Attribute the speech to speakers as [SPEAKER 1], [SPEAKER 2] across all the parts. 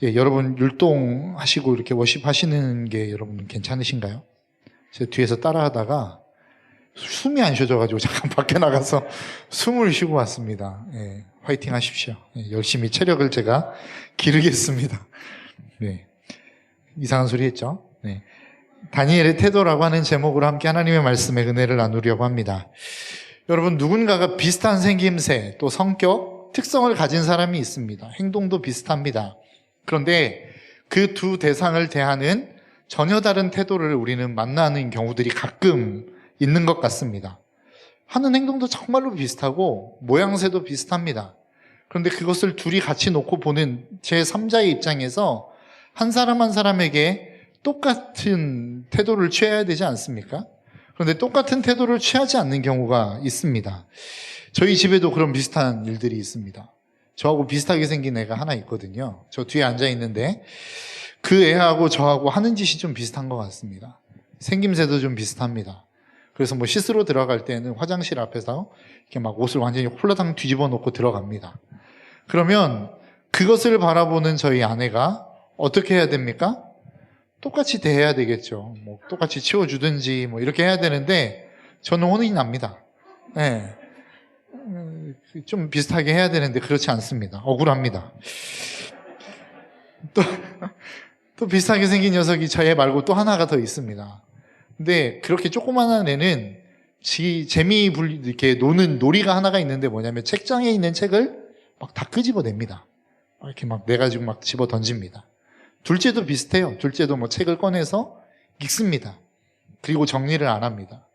[SPEAKER 1] 예, 여러분 율동하시고 이렇게 워십하시는 게 여러분 괜찮으신가요? 제가 뒤에서 따라하다가 숨이 안 쉬어져가지고 잠깐 밖에 나가서 숨을 쉬고 왔습니다. 예, 화이팅 하십시오. 예, 열심히 체력을 제가 기르겠습니다. 네, 이상한 소리 했죠? 네. 다니엘의 태도라고 하는 제목으로 함께 하나님의 말씀의 은혜를 나누려고 합니다. 여러분, 누군가가 비슷한 생김새, 또 성격, 특성을 가진 사람이 있습니다. 행동도 비슷합니다. 그런데 그 두 대상을 대하는 전혀 다른 태도를 우리는 만나는 경우들이 가끔 있는 것 같습니다. 하는 행동도 정말로 비슷하고 모양새도 비슷합니다. 그런데 그것을 둘이 같이 놓고 보는 제3자의 입장에서 한 사람 한 사람에게 똑같은 태도를 취해야 되지 않습니까? 그런데 똑같은 태도를 취하지 않는 경우가 있습니다. 저희 집에도 그런 비슷한 일들이 있습니다. 저하고 비슷하게 생긴 애가 하나 있거든요. 저 뒤에 앉아 있는데 그 애하고 저하고 하는 짓이 좀 비슷한 것 같습니다. 생김새도 좀 비슷합니다. 그래서 뭐 씻으러 들어갈 때는 화장실 앞에서 이렇게 막 옷을 완전히 홀라당 뒤집어 놓고 들어갑니다. 그러면 그것을 바라보는 저희 아내가 어떻게 해야 됩니까? 똑같이 대해야 되겠죠. 뭐 똑같이 치워주든지 뭐 이렇게 해야 되는데 저는 혼이 납니다. 네. 좀 비슷하게 해야 되는데 그렇지 않습니다. 억울합니다. 또 비슷하게 생긴 녀석이 저 애 말고 또 하나가 더 있습니다. 근데 그렇게 조그만한 애는 이렇게 노는 놀이가 하나가 있는데 뭐냐면 책장에 있는 책을 막 다 끄집어냅니다. 이렇게 막 내가지고 막 집어 던집니다. 둘째도 비슷해요. 둘째도 뭐 책을 꺼내서 읽습니다. 그리고 정리를 안 합니다.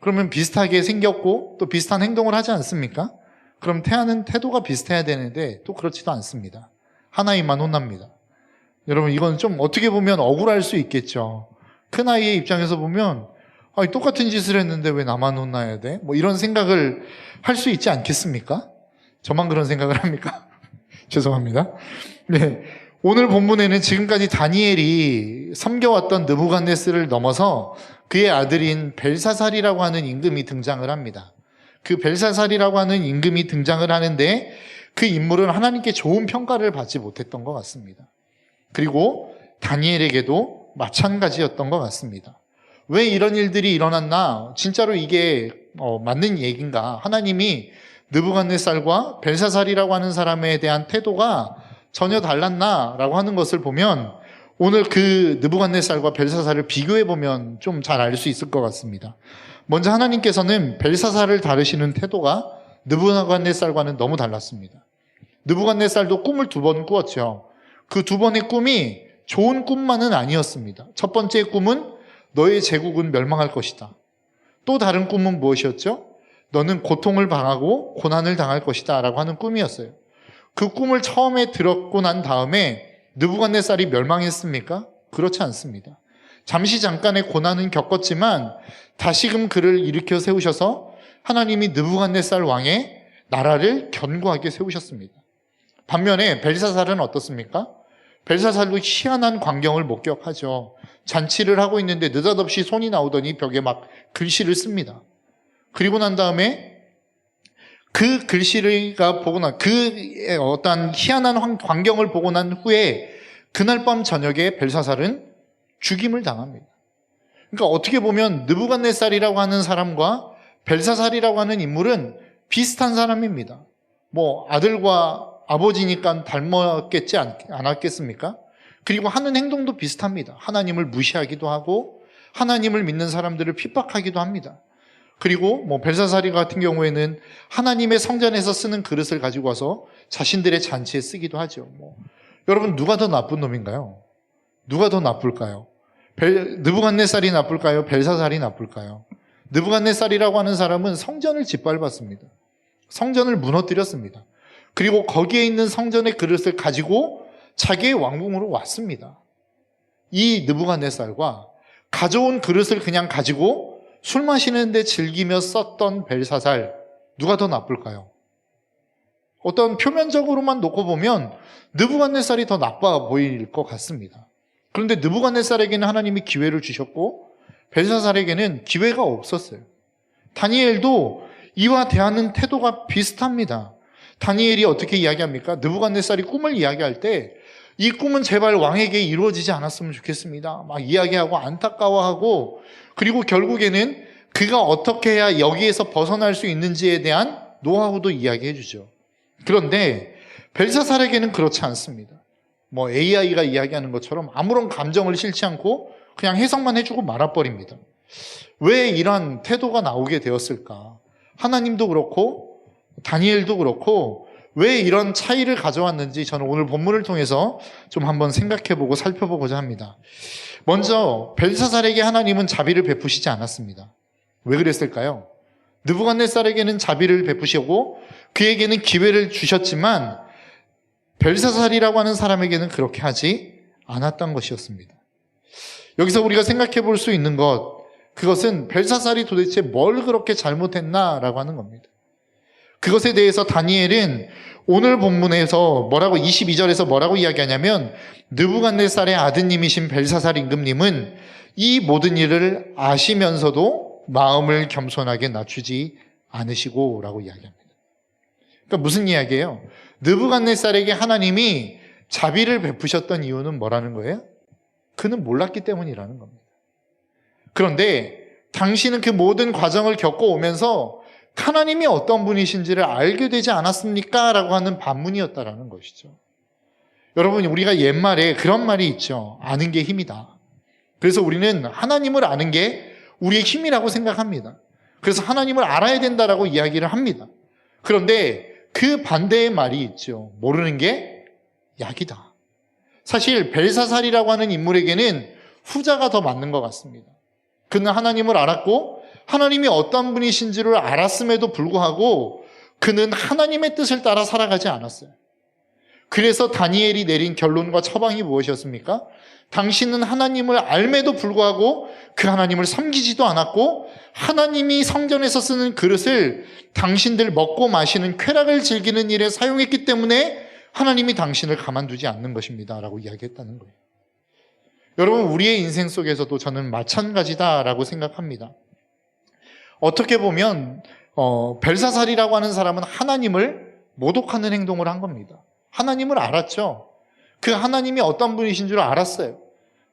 [SPEAKER 1] 그러면 비슷하게 생겼고 또 비슷한 행동을 하지 않습니까? 그럼 태하는 태도가 비슷해야 되는데 또 그렇지도 않습니다. 하나님만 혼납니다. 여러분, 이건 좀 어떻게 보면 억울할 수 있겠죠. 큰아이의 입장에서 보면 똑같은 짓을 했는데 왜 나만 혼나야 돼? 뭐 이런 생각을 할 수 있지 않겠습니까? 저만 그런 생각을 합니까? 죄송합니다. 네. 오늘 본문에는 지금까지 다니엘이 섬겨왔던 느부갓네스를 넘어서 그의 아들인 벨사살이라고 하는 임금이 등장을 합니다. 그 벨사살이라고 하는 임금이 등장을 하는데 그 인물은 하나님께 좋은 평가를 받지 못했던 것 같습니다. 그리고 다니엘에게도 마찬가지였던 것 같습니다. 왜 이런 일들이 일어났나? 진짜로 이게 맞는 얘기인가? 하나님이 느부갓네살과 벨사살이라고 하는 사람에 대한 태도가 전혀 달랐나? 라고 하는 것을 보면 오늘 그 느부갓네살과 벨사살을 비교해 보면 좀 잘 알 수 있을 것 같습니다. 먼저 하나님께서는 벨사살을 다루시는 태도가 느부갓네살과는 너무 달랐습니다. 느부갓네살도 꿈을 2번 꾸었죠. 그 2번의 꿈이 좋은 꿈만은 아니었습니다. 첫 번째 꿈은 너의 제국은 멸망할 것이다. 또 다른 꿈은 무엇이었죠? 너는 고통을 당하고 고난을 당할 것이다 라고 하는 꿈이었어요. 그 꿈을 처음에 들었고 난 다음에 느부갓네살이 멸망했습니까? 그렇지 않습니다. 잠시 잠깐의 고난은 겪었지만 다시금 그를 일으켜 세우셔서 하나님이 느부갓네살 왕의 나라를 견고하게 세우셨습니다. 반면에 벨사살은 어떻습니까? 벨사살도 희한한 광경을 목격하죠. 잔치를 하고 있는데 느닷없이 손이 나오더니 벽에 막 글씨를 씁니다. 그리고 난 다음에 그 글씨가 보고 그 어떤 희한한 광경을 보고 난 후에 그날 밤 저녁에 벨사살은 죽임을 당합니다. 그러니까 어떻게 보면 느부갓네살이라고 하는 사람과 벨사살이라고 하는 인물은 비슷한 사람입니다. 뭐 아들과 아버지니까 닮았겠지 않았겠습니까? 그리고 하는 행동도 비슷합니다. 하나님을 무시하기도 하고 하나님을 믿는 사람들을 핍박하기도 합니다. 그리고 뭐 벨사살이 같은 경우에는 하나님의 성전에서 쓰는 그릇을 가지고 와서 자신들의 잔치에 쓰기도 하죠. 여러분, 누가 더 나쁜 놈인가요? 누가 더 나쁠까요? 느부갓네살이 나쁠까요? 벨사살이 나쁠까요? 느부갓네살이라고 하는 사람은 성전을 짓밟았습니다. 성전을 무너뜨렸습니다. 그리고 거기에 있는 성전의 그릇을 가지고 자기의 왕궁으로 왔습니다. 이 느부갓네살과 가져온 그릇을 그냥 가지고 술 마시는데 즐기며 썼던 벨사살, 누가 더 나쁠까요? 어떤 표면적으로만 놓고 보면 느부갓네살이 더 나빠 보일 것 같습니다. 그런데 느부갓네살에게는 하나님이 기회를 주셨고 벨사살에게는 기회가 없었어요. 다니엘도 이와 대하는 태도가 비슷합니다. 다니엘이 어떻게 이야기합니까? 느부갓네살이 꿈을 이야기할 때 이 꿈은 제발 왕에게 이루어지지 않았으면 좋겠습니다. 막 이야기하고 안타까워하고, 그리고 결국에는 그가 어떻게 해야 여기에서 벗어날 수 있는지에 대한 노하우도 이야기해 주죠. 그런데 벨사살에게는 그렇지 않습니다. 뭐 AI가 이야기하는 것처럼 아무런 감정을 실지 않고 그냥 해석만 해주고 말아버립니다. 왜 이런 태도가 나오게 되었을까? 하나님도 그렇고 다니엘도 그렇고 왜 이런 차이를 가져왔는지 저는 오늘 본문을 통해서 좀 한번 생각해보고 살펴보고자 합니다. 먼저 벨사살에게 하나님은 자비를 베푸시지 않았습니다. 왜 그랬을까요? 느부갓네살에게는 자비를 베푸시고 그에게는 기회를 주셨지만 벨사살이라고 하는 사람에게는 그렇게 하지 않았던 것이었습니다. 여기서 우리가 생각해 볼 수 있는 그것은 벨사살이 도대체 뭘 그렇게 잘못했나라고 하는 겁니다. 그것에 대해서 다니엘은 오늘 본문에서 22절에서 뭐라고 이야기하냐면 느부갓네살의 아드님이신 벨사살 임금님은 이 모든 일을 아시면서도 마음을 겸손하게 낮추지 않으시고 라고 이야기합니다. 그러니까 무슨 이야기예요? 느부갓네살에게 하나님이 자비를 베푸셨던 이유는 뭐라는 거예요? 그는 몰랐기 때문이라는 겁니다. 그런데 당신은 그 모든 과정을 겪어오면서 하나님이 어떤 분이신지를 알게 되지 않았습니까? 라고 하는 반문이었다라는 것이죠. 여러분, 우리가 옛말에 그런 말이 있죠. 아는 게 힘이다. 그래서 우리는 하나님을 아는 게 우리의 힘이라고 생각합니다. 그래서 하나님을 알아야 된다라고 이야기를 합니다. 그런데 그 반대의 말이 있죠. 모르는 게 약이다. 사실 벨사살이라고 하는 인물에게는 후자가 더 맞는 것 같습니다. 그는 하나님을 알았고 하나님이 어떤 분이신지를 알았음에도 불구하고 그는 하나님의 뜻을 따라 살아가지 않았어요. 그래서 다니엘이 내린 결론과 처방이 무엇이었습니까? 당신은 하나님을 알매도 불구하고 그 하나님을 섬기지도 않았고 하나님이 성전에서 쓰는 그릇을 당신들 먹고 마시는 쾌락을 즐기는 일에 사용했기 때문에 하나님이 당신을 가만두지 않는 것입니다 라고 이야기했다는 거예요. 여러분, 우리의 인생 속에서도 저는 마찬가지다라고 생각합니다. 어떻게 보면 벨사살이라고 하는 사람은 하나님을 모독하는 행동을 한 겁니다. 하나님을 알았죠. 그 하나님이 어떤 분이신 줄 알았어요.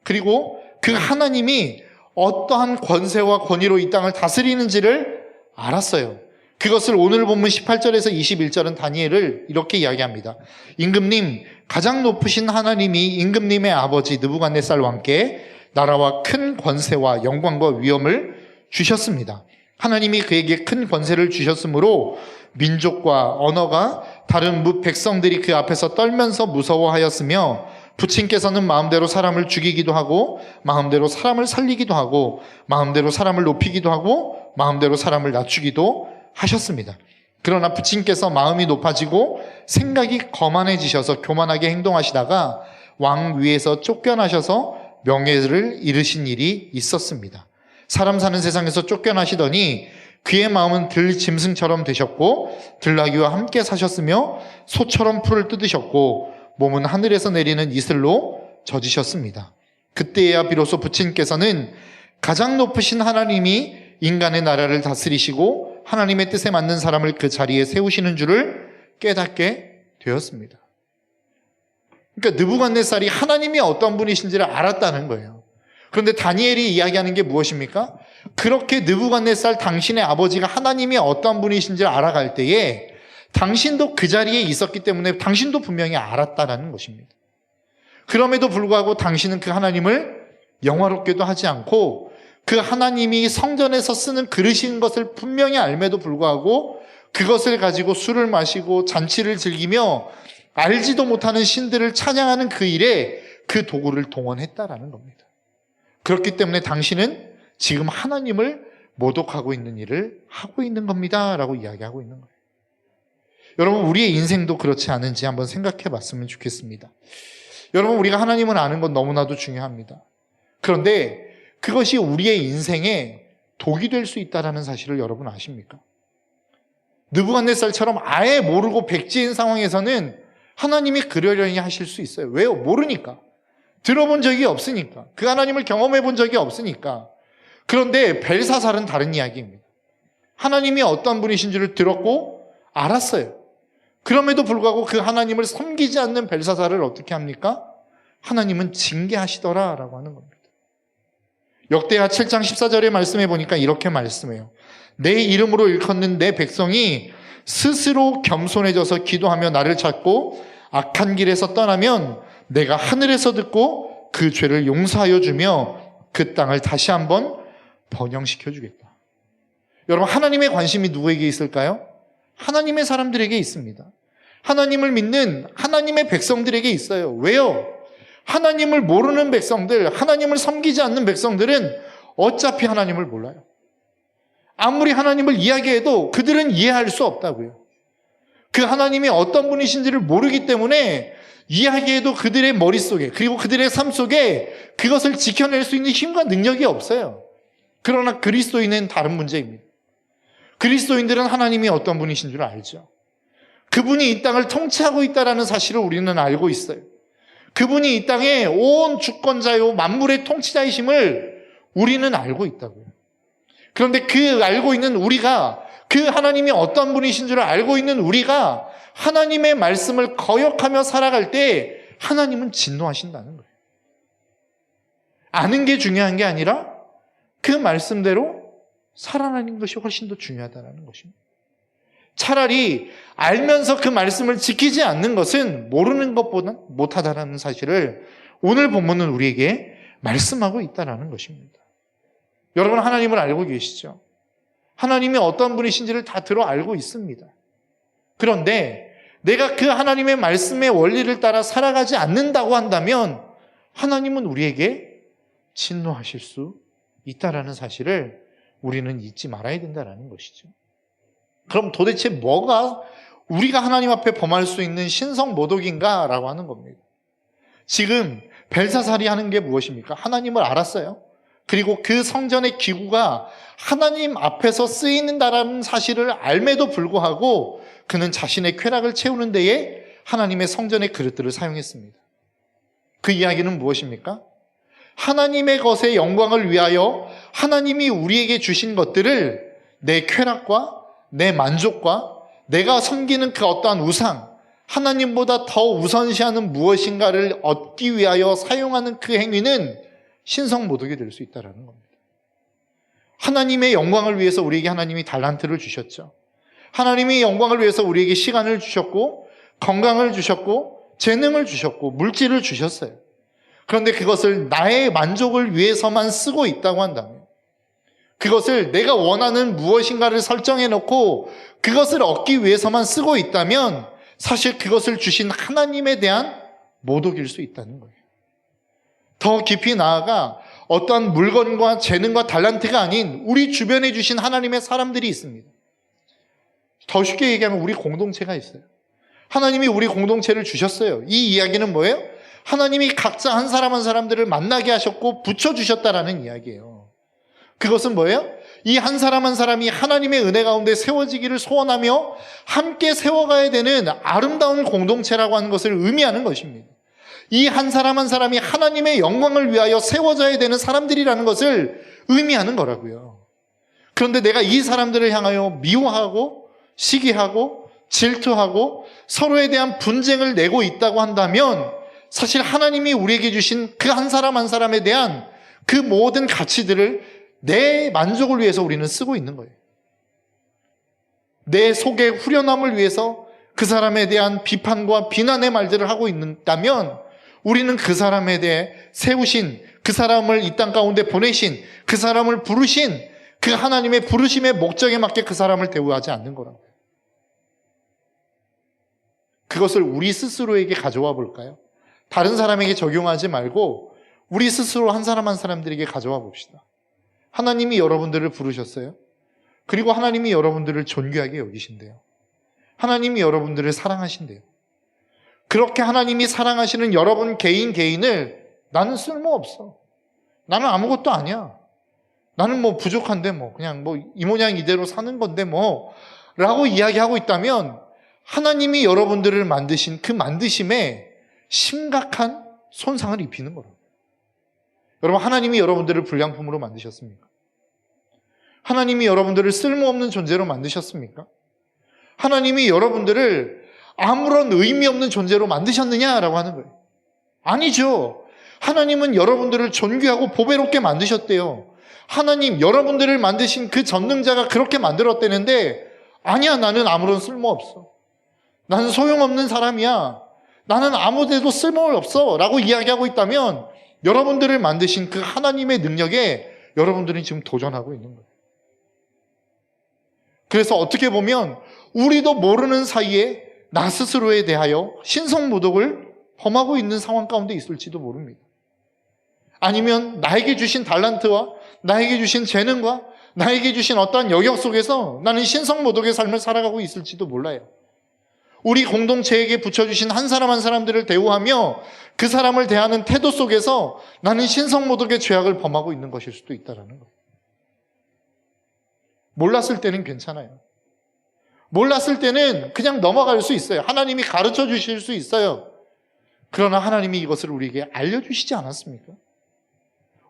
[SPEAKER 1] 그리고 그 하나님이 어떠한 권세와 권위로 이 땅을 다스리는지를 알았어요. 그것을 오늘 본문 18절에서 21절은 다니엘을 이렇게 이야기합니다. 임금님, 가장 높으신 하나님이 임금님의 아버지 느부갓네살 왕께 나라와 큰 권세와 영광과 위엄을 주셨습니다. 하나님이 그에게 큰 권세를 주셨으므로 민족과 언어가 다른 백성들이 그 앞에서 떨면서 무서워하였으며 부친께서는 마음대로 사람을 죽이기도 하고 마음대로 사람을 살리기도 하고 마음대로 사람을 높이기도 하고 마음대로 사람을 낮추기도 하셨습니다. 그러나 부친께서 마음이 높아지고 생각이 거만해지셔서 교만하게 행동하시다가 왕 위에서 쫓겨나셔서 명예를 잃으신 일이 있었습니다. 사람 사는 세상에서 쫓겨나시더니 그의 마음은 들 짐승처럼 되셨고 들나귀와 함께 사셨으며 소처럼 풀을 뜯으셨고 몸은 하늘에서 내리는 이슬로 젖으셨습니다. 그때야 비로소 부친께서는 가장 높으신 하나님이 인간의 나라를 다스리시고 하나님의 뜻에 맞는 사람을 그 자리에 세우시는 줄을 깨닫게 되었습니다. 그러니까 느부갓네살이 하나님이 어떤 분이신지를 알았다는 거예요. 그런데 다니엘이 이야기하는 게 무엇입니까? 그렇게 느부갓네살 당신의 아버지가 하나님이 어떤 분이신지를 알아갈 때에 당신도 그 자리에 있었기 때문에 당신도 분명히 알았다라는 것입니다. 그럼에도 불구하고 당신은 그 하나님을 영화롭게도 하지 않고 그 하나님이 성전에서 쓰는 그릇인 것을 분명히 알매도 불구하고 그것을 가지고 술을 마시고 잔치를 즐기며 알지도 못하는 신들을 찬양하는 그 일에 그 도구를 동원했다라는 겁니다. 그렇기 때문에 당신은 지금 하나님을 모독하고 있는 일을 하고 있는 겁니다 라고 이야기하고 있는 거예요. 여러분, 우리의 인생도 그렇지 않은지 한번 생각해 봤으면 좋겠습니다. 여러분, 우리가 하나님을 아는 건 너무나도 중요합니다. 그런데 그것이 우리의 인생에 독이 될 수 있다는 사실을 여러분 아십니까? 느부갓네살처럼 아예 모르고 백지인 상황에서는 하나님이 그러려니 하실 수 있어요. 왜요? 모르니까. 들어본 적이 없으니까. 그 하나님을 경험해 본 적이 없으니까. 그런데 벨사살은 다른 이야기입니다. 하나님이 어떤 분이신지를 들었고 알았어요. 그럼에도 불구하고 그 하나님을 섬기지 않는 벨사살을 어떻게 합니까? 하나님은 징계하시더라라고 하는 겁니다. 역대하 7장 14절의 말씀해 보니까 이렇게 말씀해요. 내 이름으로 일컫는 내 백성이 스스로 겸손해져서 기도하며 나를 찾고 악한 길에서 떠나면 내가 하늘에서 듣고 그 죄를 용서하여 주며 그 땅을 다시 한번 번영시켜 주겠다. 여러분, 하나님의 관심이 누구에게 있을까요? 하나님의 사람들에게 있습니다. 하나님을 믿는 하나님의 백성들에게 있어요. 왜요? 하나님을 모르는 백성들, 하나님을 섬기지 않는 백성들은 어차피 하나님을 몰라요. 아무리 하나님을 이야기해도 그들은 이해할 수 없다고요. 그 하나님이 어떤 분이신지를 모르기 때문에 이야기해도 그들의 머릿속에, 그리고 그들의 삶 속에 그것을 지켜낼 수 있는 힘과 능력이 없어요. 그러나 그리스도인은 다른 문제입니다. 그리스도인들은 하나님이 어떤 분이신 줄 알죠. 그분이 이 땅을 통치하고 있다는 사실을 우리는 알고 있어요. 그분이 이 땅의 온 주권자요 만물의 통치자이심을 우리는 알고 있다고요. 그런데 그 알고 있는 우리가, 그 하나님이 어떤 분이신 줄 알고 있는 우리가 하나님의 말씀을 거역하며 살아갈 때 하나님은 진노하신다는 거예요. 아는 게 중요한 게 아니라 그 말씀대로 살아가는 것이 훨씬 더 중요하다는 것입니다. 차라리 알면서 그 말씀을 지키지 않는 것은 모르는 것보다 못하다는 사실을 오늘 본문은 우리에게 말씀하고 있다는 것입니다. 여러분, 하나님을 알고 계시죠? 하나님이 어떤 분이신지를 다 들어 알고 있습니다. 그런데 내가 그 하나님의 말씀의 원리를 따라 살아가지 않는다고 한다면 하나님은 우리에게 진노하실 수 있다는 사실을 우리는 잊지 말아야 된다는 것이죠. 그럼 도대체 뭐가 우리가 하나님 앞에 범할 수 있는 신성모독인가? 라고 하는 겁니다. 지금 벨사살이 하는 게 무엇입니까? 하나님을 알았어요. 그리고 그 성전의 기구가 하나님 앞에서 쓰이는다라는 사실을 알매도 불구하고 그는 자신의 쾌락을 채우는 데에 하나님의 성전의 그릇들을 사용했습니다. 그 이야기는 무엇입니까? 하나님의 것의 영광을 위하여 하나님이 우리에게 주신 것들을 내 쾌락과 내 만족과 내가 섬기는 그 어떠한 우상, 하나님보다 더 우선시하는 무엇인가를 얻기 위하여 사용하는 그 행위는 신성모독이 될 수 있다는 겁니다. 하나님의 영광을 위해서 우리에게 하나님이 달란트를 주셨죠. 하나님이 영광을 위해서 우리에게 시간을 주셨고 건강을 주셨고 재능을 주셨고 물질을 주셨어요. 그런데 그것을 나의 만족을 위해서만 쓰고 있다고 한다면, 그것을 내가 원하는 무엇인가를 설정해 놓고 그것을 얻기 위해서만 쓰고 있다면 사실 그것을 주신 하나님에 대한 모독일 수 있다는 거예요. 더 깊이 나아가 어떠한 물건과 재능과 달란트가 아닌 우리 주변에 주신 하나님의 사람들이 있습니다. 더 쉽게 얘기하면 우리 공동체가 있어요. 하나님이 우리 공동체를 주셨어요. 이 이야기는 뭐예요? 하나님이 각자 한 사람 한 사람들을 만나게 하셨고 붙여주셨다라는 이야기예요. 그것은 뭐예요? 이 한 사람 한 사람이 하나님의 은혜 가운데 세워지기를 소원하며 함께 세워가야 되는 아름다운 공동체라고 하는 것을 의미하는 것입니다. 이 한 사람 한 사람이 하나님의 영광을 위하여 세워져야 되는 사람들이라는 것을 의미하는 거라고요. 그런데 내가 이 사람들을 향하여 미워하고 시기하고 질투하고 서로에 대한 분쟁을 내고 있다고 한다면 사실 하나님이 우리에게 주신 그 한 사람 한 사람에 대한 그 모든 가치들을 내 만족을 위해서 우리는 쓰고 있는 거예요. 내 속의 후련함을 위해서 그 사람에 대한 비판과 비난의 말들을 하고 있다면 우리는 그 사람에 대해 세우신, 그 사람을 이 땅 가운데 보내신, 그 사람을 부르신 그 하나님의 부르심의 목적에 맞게 그 사람을 대우하지 않는 거라고요. 그것을 우리 스스로에게 가져와 볼까요? 다른 사람에게 적용하지 말고 우리 스스로 한 사람 한 사람들에게 가져와 봅시다. 하나님이 여러분들을 부르셨어요. 그리고 하나님이 여러분들을 존귀하게 여기신대요. 하나님이 여러분들을 사랑하신대요. 그렇게 하나님이 사랑하시는 여러분 개인을 나는 쓸모없어, 나는 아무것도 아니야, 나는 뭐 부족한데 뭐 그냥 뭐 이 모양 이대로 사는 건데 뭐 라고 이야기하고 있다면 하나님이 여러분들을 만드신 그 만드심에 심각한 손상을 입히는 거라고요. 여러분, 하나님이 여러분들을 불량품으로 만드셨습니까? 하나님이 여러분들을 쓸모없는 존재로 만드셨습니까? 하나님이 여러분들을 아무런 의미 없는 존재로 만드셨느냐라고 하는 거예요. 아니죠. 하나님은 여러분들을 존귀하고 보배롭게 만드셨대요. 하나님, 여러분들을 만드신 그 전능자가 그렇게 만들었대는데, 아니야, 나는 아무런 쓸모없어. 나는 소용없는 사람이야. 나는 아무데도 쓸모없어. 라고 이야기하고 있다면, 여러분들을 만드신 그 하나님의 능력에 여러분들이 지금 도전하고 있는 거예요. 그래서 어떻게 보면 우리도 모르는 사이에 나 스스로에 대하여 신성모독을 범하고 있는 상황 가운데 있을지도 모릅니다. 아니면 나에게 주신 달란트와 나에게 주신 재능과 나에게 주신 어떠한 영역 속에서 나는 신성모독의 삶을 살아가고 있을지도 몰라요. 우리 공동체에게 붙여주신 한 사람 한 사람들을 대우하며 그 사람을 대하는 태도 속에서 나는 신성모독의 죄악을 범하고 있는 것일 수도 있다는 거예요. 몰랐을 때는 괜찮아요. 몰랐을 때는 그냥 넘어갈 수 있어요. 하나님이 가르쳐 주실 수 있어요. 그러나 하나님이 이것을 우리에게 알려주시지 않았습니까?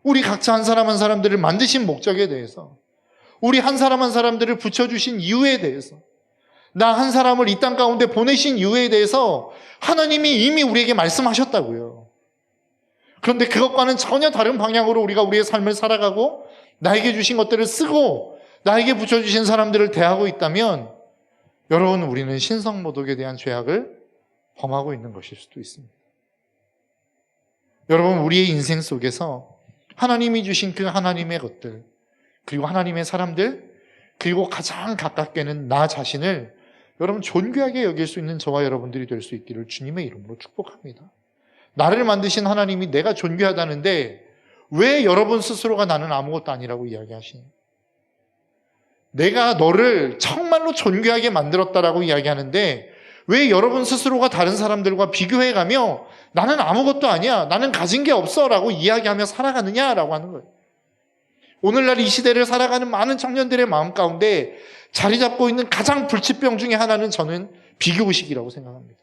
[SPEAKER 1] 우리 각자 한 사람 한 사람들을 만드신 목적에 대해서, 우리 한 사람 한 사람들을 붙여주신 이유에 대해서, 나 한 사람을 이 땅 가운데 보내신 이유에 대해서 하나님이 이미 우리에게 말씀하셨다고요. 그런데 그것과는 전혀 다른 방향으로 우리가 우리의 삶을 살아가고 나에게 주신 것들을 쓰고 나에게 붙여주신 사람들을 대하고 있다면 여러분, 우리는 신성모독에 대한 죄악을 범하고 있는 것일 수도 있습니다. 여러분, 우리의 인생 속에서 하나님이 주신 그 하나님의 것들, 그리고 하나님의 사람들, 그리고 가장 가깝게는 나 자신을 여러분 존귀하게 여길 수 있는 저와 여러분들이 될 수 있기를 주님의 이름으로 축복합니다. 나를 만드신 하나님이 내가 존귀하다는데 왜 여러분 스스로가 나는 아무것도 아니라고 이야기하시니? 내가 너를 정말로 존귀하게 만들었다라고 이야기하는데 왜 여러분 스스로가 다른 사람들과 비교해가며 나는 아무것도 아니야, 나는 가진 게 없어 라고 이야기하며 살아가느냐라고 하는 거예요. 오늘날 이 시대를 살아가는 많은 청년들의 마음 가운데 자리 잡고 있는 가장 불치병 중에 하나는 저는 비교의식이라고 생각합니다.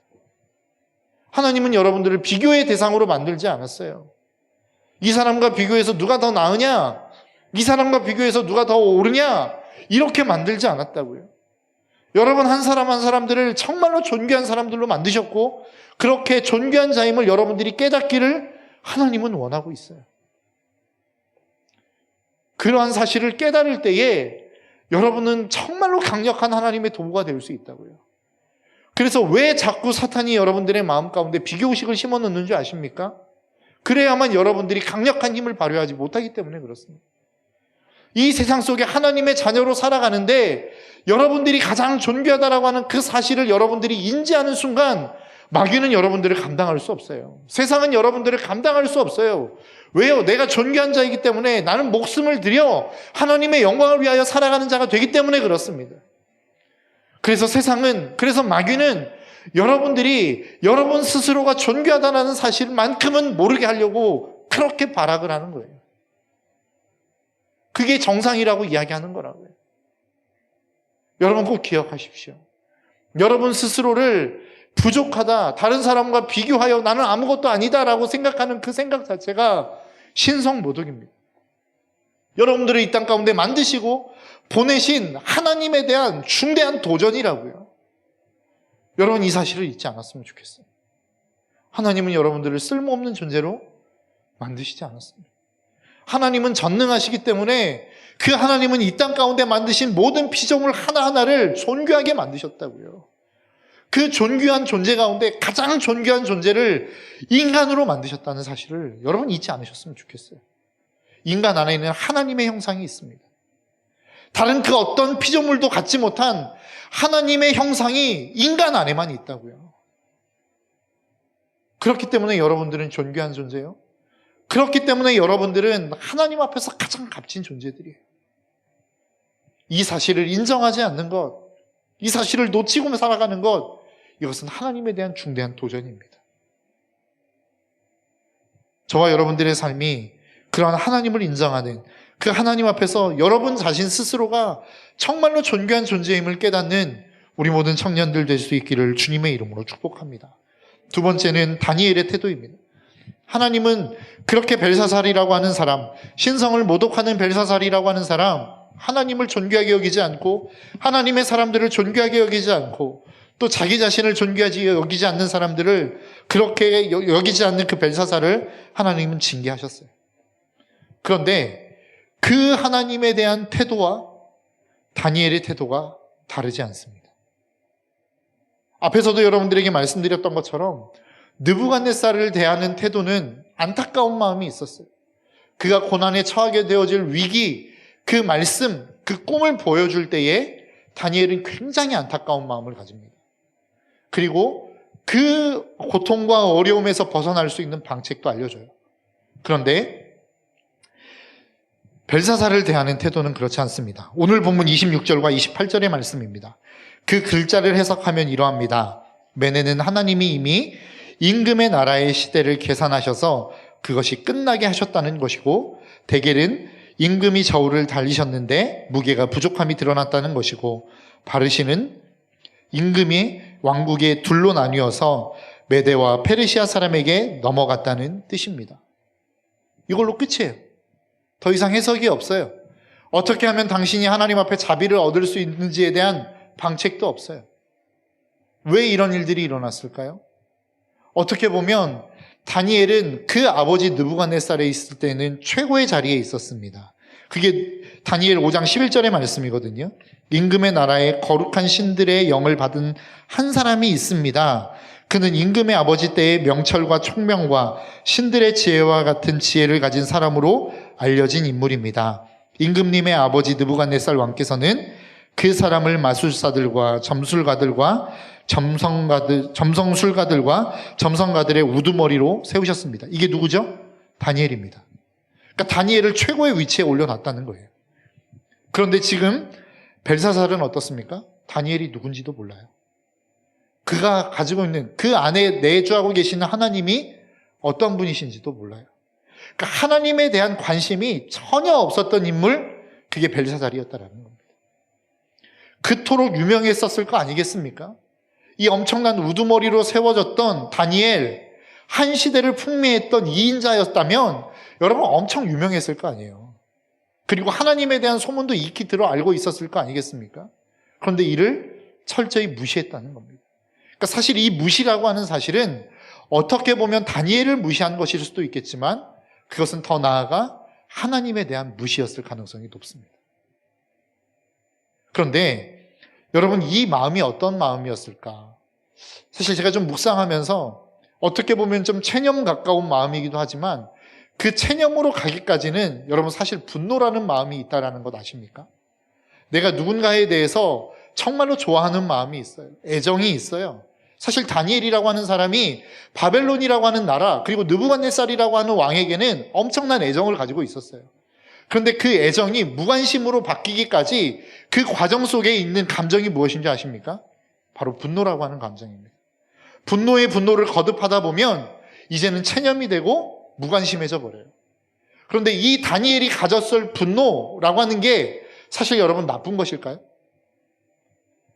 [SPEAKER 1] 하나님은 여러분들을 비교의 대상으로 만들지 않았어요. 이 사람과 비교해서 누가 더 나으냐, 이 사람과 비교해서 누가 더 오르냐, 이렇게 만들지 않았다고요. 여러분 한 사람 한 사람들을 정말로 존귀한 사람들로 만드셨고 그렇게 존귀한 자임을 여러분들이 깨닫기를 하나님은 원하고 있어요. 그러한 사실을 깨달을 때에 여러분은 정말로 강력한 하나님의 도구가 될 수 있다고요. 그래서 왜 자꾸 사탄이 여러분들의 마음 가운데 비교의식을 심어놓는 줄 아십니까? 그래야만 여러분들이 강력한 힘을 발휘하지 못하기 때문에 그렇습니다. 이 세상 속에 하나님의 자녀로 살아가는데 여러분들이 가장 존귀하다라고 하는 그 사실을 여러분들이 인지하는 순간 마귀는 여러분들을 감당할 수 없어요. 세상은 여러분들을 감당할 수 없어요. 왜요? 내가 존귀한 자이기 때문에 나는 목숨을 들여 하나님의 영광을 위하여 살아가는 자가 되기 때문에 그렇습니다. 그래서 마귀는 여러분들이 여러분 스스로가 존귀하다는 사실만큼은 모르게 하려고 그렇게 발악을 하는 거예요. 그게 정상이라고 이야기하는 거라고요. 여러분 꼭 기억하십시오. 여러분 스스로를 부족하다, 다른 사람과 비교하여 나는 아무것도 아니다라고 생각하는 그 생각 자체가 신성모독입니다. 여러분들을 이 땅 가운데 만드시고 보내신 하나님에 대한 중대한 도전이라고요. 여러분 이 사실을 잊지 않았으면 좋겠어요. 하나님은 여러분들을 쓸모없는 존재로 만드시지 않았습니다. 하나님은 전능하시기 때문에 그 하나님은 이 땅 가운데 만드신 모든 피조물 하나하나를 존귀하게 만드셨다고요. 그 존귀한 존재 가운데 가장 존귀한 존재를 인간으로 만드셨다는 사실을 여러분 잊지 않으셨으면 좋겠어요. 인간 안에는 하나님의 형상이 있습니다. 다른 그 어떤 피조물도 갖지 못한 하나님의 형상이 인간 안에만 있다고요. 그렇기 때문에 여러분들은 존귀한 존재예요. 그렇기 때문에 여러분들은 하나님 앞에서 가장 값진 존재들이에요. 이 사실을 인정하지 않는 것, 이 사실을 놓치고 살아가는 것, 이것은 하나님에 대한 중대한 도전입니다. 저와 여러분들의 삶이 그러한 하나님을 인정하는 그 하나님 앞에서 여러분 자신 스스로가 정말로 존귀한 존재임을 깨닫는 우리 모든 청년들 될 수 있기를 주님의 이름으로 축복합니다. 두 번째는 다니엘의 태도입니다. 하나님은 그렇게 벨사살이라고 하는 사람, 신성을 모독하는 벨사살이라고 하는 사람, 하나님을 존귀하게 여기지 않고 하나님의 사람들을 존귀하게 여기지 않고 또 자기 자신을 존귀하지 여기지 않는 사람들을 그렇게 여기지 않는 그 벨사살을 하나님은 징계하셨어요. 그런데 그 하나님에 대한 태도와 다니엘의 태도가 다르지 않습니다. 앞에서도 여러분들에게 말씀드렸던 것처럼 느부갓네살을 대하는 태도는 안타까운 마음이 있었어요. 그가 고난에 처하게 되어질 위기, 그 말씀, 그 꿈을 보여줄 때에 다니엘은 굉장히 안타까운 마음을 가집니다. 그리고 그 고통과 어려움에서 벗어날 수 있는 방책도 알려줘요. 그런데 벨사살을 대하는 태도는 그렇지 않습니다. 오늘 본문 26절과 28절의 말씀입니다. 그 글자를 해석하면 이러합니다. 메네는 하나님이 이미 임금의 나라의 시대를 계산하셔서 그것이 끝나게 하셨다는 것이고, 데겔은 임금이 저울을 달리셨는데 무게가 부족함이 드러났다는 것이고, 바르시는 임금이 왕국의 둘로 나뉘어서 메대와 페르시아 사람에게 넘어갔다는 뜻입니다. 이걸로 끝이에요. 더 이상 해석이 없어요. 어떻게 하면 당신이 하나님 앞에 자비를 얻을 수 있는지에 대한 방책도 없어요. 왜 이런 일들이 일어났을까요? 어떻게 보면 다니엘은 그 아버지 느부갓네살에 있을 때는 최고의 자리에 있었습니다. 그게 다니엘 5장 11절의 말씀이거든요. 임금의 나라에 거룩한 신들의 영을 받은 한 사람이 있습니다. 그는 임금의 아버지 때의 명철과 총명과 신들의 지혜와 같은 지혜를 가진 사람으로 알려진 인물입니다. 임금님의 아버지 느부갓네살 왕께서는 그 사람을 마술사들과 점술가들과 점성술가들과 점성가들의 우두머리로 세우셨습니다. 이게 누구죠? 다니엘입니다. 그러니까 다니엘을 최고의 위치에 올려놨다는 거예요. 그런데 지금 벨사살은 어떻습니까? 다니엘이 누군지도 몰라요. 그가 가지고 있는 그 안에 내주하고 계시는 하나님이 어떤 분이신지도 몰라요. 그러니까 하나님에 대한 관심이 전혀 없었던 인물, 그게 벨사살이었다라는 겁니다. 그토록 유명했었을 거 아니겠습니까? 이 엄청난 우두머리로 세워졌던 다니엘, 한 시대를 풍미했던 2인자였다면 여러분 엄청 유명했을 거 아니에요. 그리고 하나님에 대한 소문도 익히 들어 알고 있었을 거 아니겠습니까? 그런데 이를 철저히 무시했다는 겁니다. 그러니까 사실 이 무시라고 하는 사실은 어떻게 보면 다니엘을 무시한 것일 수도 있겠지만 그것은 더 나아가 하나님에 대한 무시였을 가능성이 높습니다. 그런데 여러분, 이 마음이 어떤 마음이었을까? 사실 제가 좀 묵상하면서 어떻게 보면 좀 체념 가까운 마음이기도 하지만 그 체념으로 가기까지는 여러분 사실 분노라는 마음이 있다는 것 아십니까? 내가 누군가에 대해서 정말로 좋아하는 마음이 있어요. 애정이 있어요. 사실 다니엘이라고 하는 사람이 바벨론이라고 하는 나라, 그리고 느부갓네살이라고 하는 왕에게는 엄청난 애정을 가지고 있었어요. 그런데 그 애정이 무관심으로 바뀌기까지 그 과정 속에 있는 감정이 무엇인지 아십니까? 바로 분노라고 하는 감정입니다. 분노의 분노를 거듭하다 보면 이제는 체념이 되고 무관심해져 버려요. 그런데 이 다니엘이 가졌을 분노라고 하는 게 사실 여러분 나쁜 것일까요?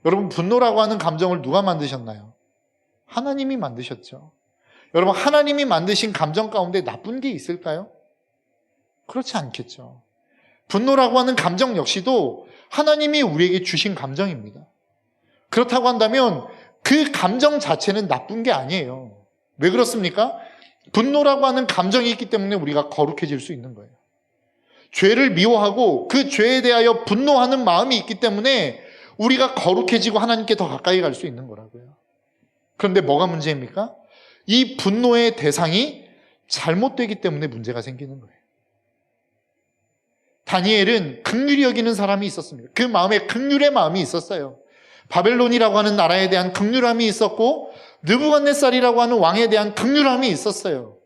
[SPEAKER 1] 여러분, 분노라고 하는 감정을 누가 만드셨나요? 하나님이 만드셨죠. 여러분, 하나님이 만드신 감정 가운데 나쁜 게 있을까요? 그렇지 않겠죠. 분노라고 하는 감정 역시도 하나님이 우리에게 주신 감정입니다. 그렇다고 한다면 그 감정 자체는 나쁜 게 아니에요. 왜 그렇습니까? 분노라고 하는 감정이 있기 때문에 우리가 거룩해질 수 있는 거예요. 죄를 미워하고 그 죄에 대하여 분노하는 마음이 있기 때문에 우리가 거룩해지고 하나님께 더 가까이 갈 수 있는 거라고요. 그런데 뭐가 문제입니까? 이 분노의 대상이 잘못되기 때문에 문제가 생기는 거예요. 다니엘은 긍휼히 여기는 사람이 있었습니다. 그 마음에 긍휼의 마음이 있었어요. 바벨론이라고 하는 나라에 대한 긍휼함이 있었고 느부갓네살이라고 하는 왕에 대한 긍휼함이 있었어요.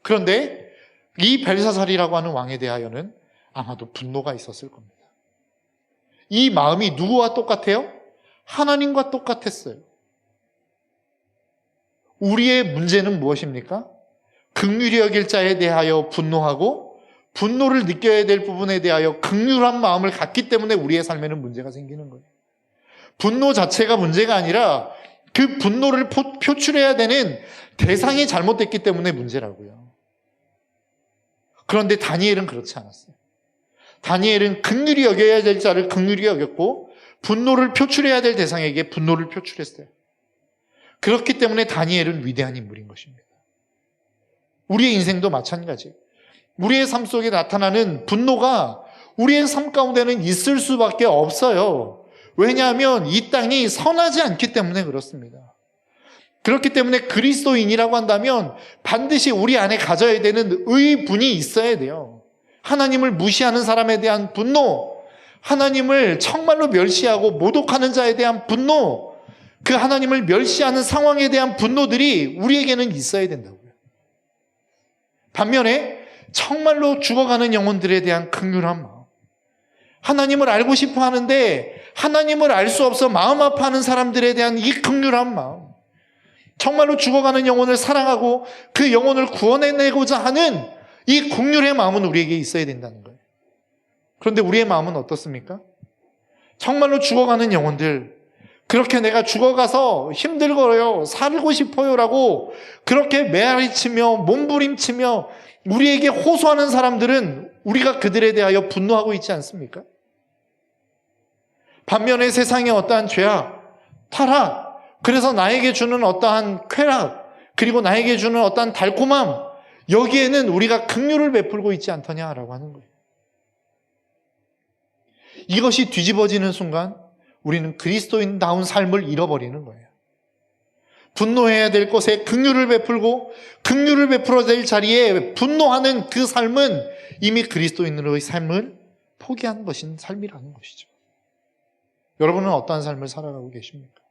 [SPEAKER 1] 그런데 이 벨사살이라고 하는 왕에 대하여는 아마도 분노가 있었을 겁니다. 이 마음이 누구와 똑같아요? 하나님과 똑같았어요. 우리의 문제는 무엇입니까? 긍휼히 여길 자에 대하여 분노하고 분노를 느껴야 될 부분에 대하여 긍휼한 마음을 갖기 때문에 우리의 삶에는 문제가 생기는 거예요. 분노 자체가 문제가 아니라 그 분노를 표출해야 되는 대상이 잘못됐기 때문에 문제라고요. 그런데 다니엘은 그렇지 않았어요. 다니엘은 긍휼히 여겨야 될 자를 긍휼히 여겼고 분노를 표출해야 될 대상에게 분노를 표출했어요. 그렇기 때문에 다니엘은 위대한 인물인 것입니다. 우리의 인생도 마찬가지. 우리의 삶 속에 나타나는 분노가 우리의 삶 가운데는 있을 수밖에 없어요. 왜냐하면 이 땅이 선하지 않기 때문에 그렇습니다. 그렇기 때문에 그리스도인이라고 한다면 반드시 우리 안에 가져야 되는 의분이 있어야 돼요. 하나님을 무시하는 사람에 대한 분노, 하나님을 정말로 멸시하고 모독하는 자에 대한 분노, 그 하나님을 멸시하는 상황에 대한 분노들이 우리에게는 있어야 된다고요. 반면에 정말로 죽어가는 영혼들에 대한 긍휼한 마음, 하나님을 알고 싶어 하는데 하나님을 알 수 없어 마음 아파하는 사람들에 대한 이 긍휼한 마음, 정말로 죽어가는 영혼을 사랑하고 그 영혼을 구원해내고자 하는 이 긍휼의 마음은 우리에게 있어야 된다는 거예요. 그런데 우리의 마음은 어떻습니까? 정말로 죽어가는 영혼들, 그렇게 내가 죽어가서 힘들거려요, 살고 싶어요 라고 그렇게 메아리치며 몸부림치며 우리에게 호소하는 사람들은 우리가 그들에 대하여 분노하고 있지 않습니까? 반면에 세상의 어떠한 죄악, 타락, 그래서 나에게 주는 어떠한 쾌락, 그리고 나에게 주는 어떠한 달콤함, 여기에는 우리가 긍휼을 베풀고 있지 않더냐라고 하는 거예요. 이것이 뒤집어지는 순간 우리는 그리스도인다운 삶을 잃어버리는 거예요. 분노해야 될 것에 긍휼을 베풀고 긍휼을 베풀어야 될 자리에 분노하는 그 삶은 이미 그리스도인으로의 삶을 포기한 것인 삶이라는 것이죠. 여러분은 어떠한 삶을 살아가고 계십니까?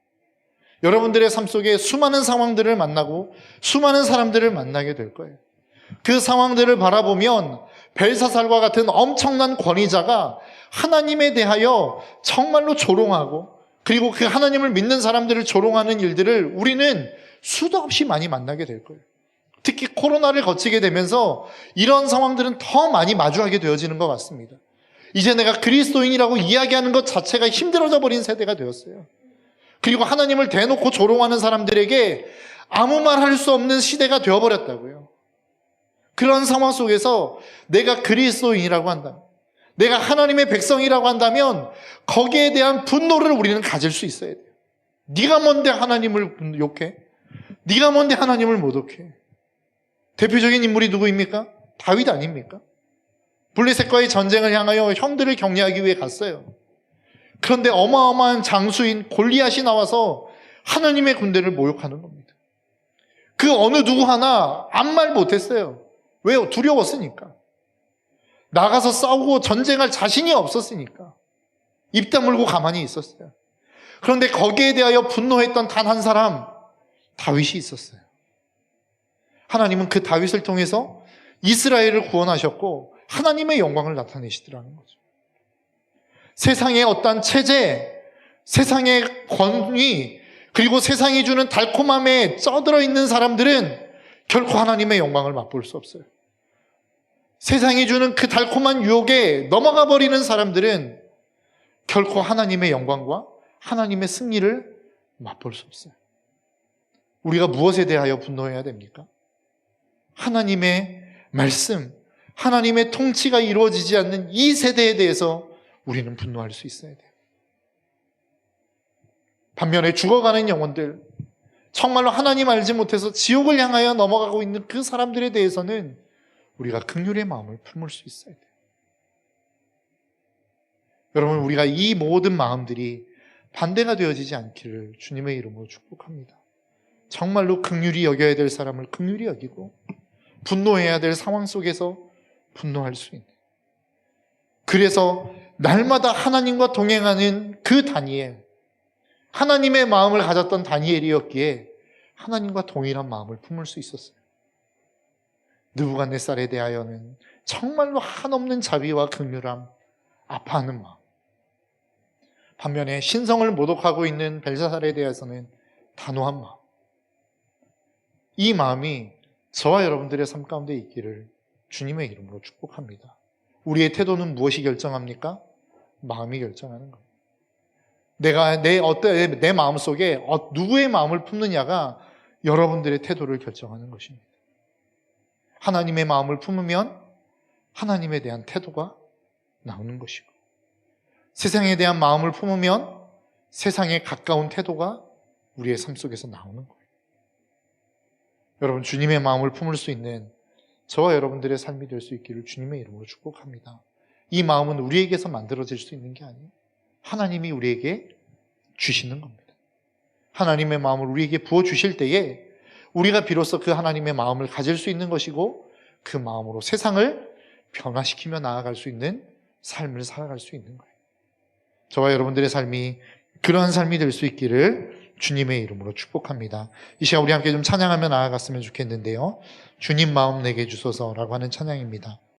[SPEAKER 1] 여러분들의 삶 속에 수많은 상황들을 만나고 수많은 사람들을 만나게 될 거예요. 그 상황들을 바라보면 벨사살과 같은 엄청난 권위자가 하나님에 대하여 정말로 조롱하고, 그리고 그 하나님을 믿는 사람들을 조롱하는 일들을 우리는 수도 없이 많이 만나게 될 거예요. 특히 코로나를 거치게 되면서 이런 상황들은 더 많이 마주하게 되어지는 것 같습니다. 이제 내가 그리스도인이라고 이야기하는 것 자체가 힘들어져 버린 세대가 되었어요. 그리고 하나님을 대놓고 조롱하는 사람들에게 아무 말 할 수 없는 시대가 되어버렸다고요. 그런 상황 속에서 내가 그리스도인이라고 한다면, 내가 하나님의 백성이라고 한다면 거기에 대한 분노를 우리는 가질 수 있어야 돼요. 네가 뭔데 하나님을 욕해? 네가 뭔데 하나님을 모독해? 대표적인 인물이 누구입니까? 다윗 아닙니까? 블레셋과의 전쟁을 향하여 형들을 격려하기 위해 갔어요. 그런데 어마어마한 장수인 골리앗이 나와서 하나님의 군대를 모욕하는 겁니다. 그 어느 누구 하나 아무 말 못했어요. 왜요? 두려웠으니까. 나가서 싸우고 전쟁할 자신이 없었으니까. 입 다물고 가만히 있었어요. 그런데 거기에 대하여 분노했던 단 한 사람, 다윗이 있었어요. 하나님은 그 다윗을 통해서 이스라엘을 구원하셨고 하나님의 영광을 나타내시더라는 거죠. 세상의 어떤 체제, 세상의 권위, 그리고 세상이 주는 달콤함에 쩌들어 있는 사람들은 결코 하나님의 영광을 맛볼 수 없어요. 세상이 주는 그 달콤한 유혹에 넘어가 버리는 사람들은 결코 하나님의 영광과 하나님의 승리를 맛볼 수 없어요. 우리가 무엇에 대하여 분노해야 됩니까? 하나님의 말씀, 하나님의 통치가 이루어지지 않는 이 세대에 대해서 우리는 분노할 수 있어야 돼요. 반면에 죽어가는 영혼들, 정말로 하나님 알지 못해서 지옥을 향하여 넘어가고 있는 그 사람들에 대해서는 우리가 긍휼의 마음을 품을 수 있어야 돼요. 여러분, 우리가 이 모든 마음들이 반대가 되어지지 않기를 주님의 이름으로 축복합니다. 정말로 긍휼히 여겨야 될 사람을 긍휼히 여기고 분노해야 될 상황 속에서 분노할 수 있는, 그래서 날마다 하나님과 동행하는 그 다니엘, 하나님의 마음을 가졌던 다니엘이었기에 하나님과 동일한 마음을 품을 수 있었어요. 느부갓네살에 대하여는 정말로 한없는 자비와 긍휼함, 아파하는 마음. 반면에 신성을 모독하고 있는 벨사살에 대해서는 단호한 마음. 이 마음이 저와 여러분들의 삶 가운데 있기를 주님의 이름으로 축복합니다. 우리의 태도는 무엇이 결정합니까? 마음이 결정하는 거예요. 내가 내 마음 속에 누구의 마음을 품느냐가 여러분들의 태도를 결정하는 것입니다. 하나님의 마음을 품으면 하나님에 대한 태도가 나오는 것이고, 세상에 대한 마음을 품으면 세상에 가까운 태도가 우리의 삶 속에서 나오는 거예요. 여러분, 주님의 마음을 품을 수 있는 저와 여러분들의 삶이 될 수 있기를 주님의 이름으로 축복합니다. 이 마음은 우리에게서 만들어질 수 있는 게 아니에요. 하나님이 우리에게 주시는 겁니다. 하나님의 마음을 우리에게 부어주실 때에 우리가 비로소 그 하나님의 마음을 가질 수 있는 것이고 그 마음으로 세상을 변화시키며 나아갈 수 있는 삶을 살아갈 수 있는 거예요. 저와 여러분들의 삶이 그러한 삶이 될 수 있기를 주님의 이름으로 축복합니다. 이 시간 우리 함께 좀 찬양하며 나아갔으면 좋겠는데요. 주님 마음 내게 주소서라고 하는 찬양입니다.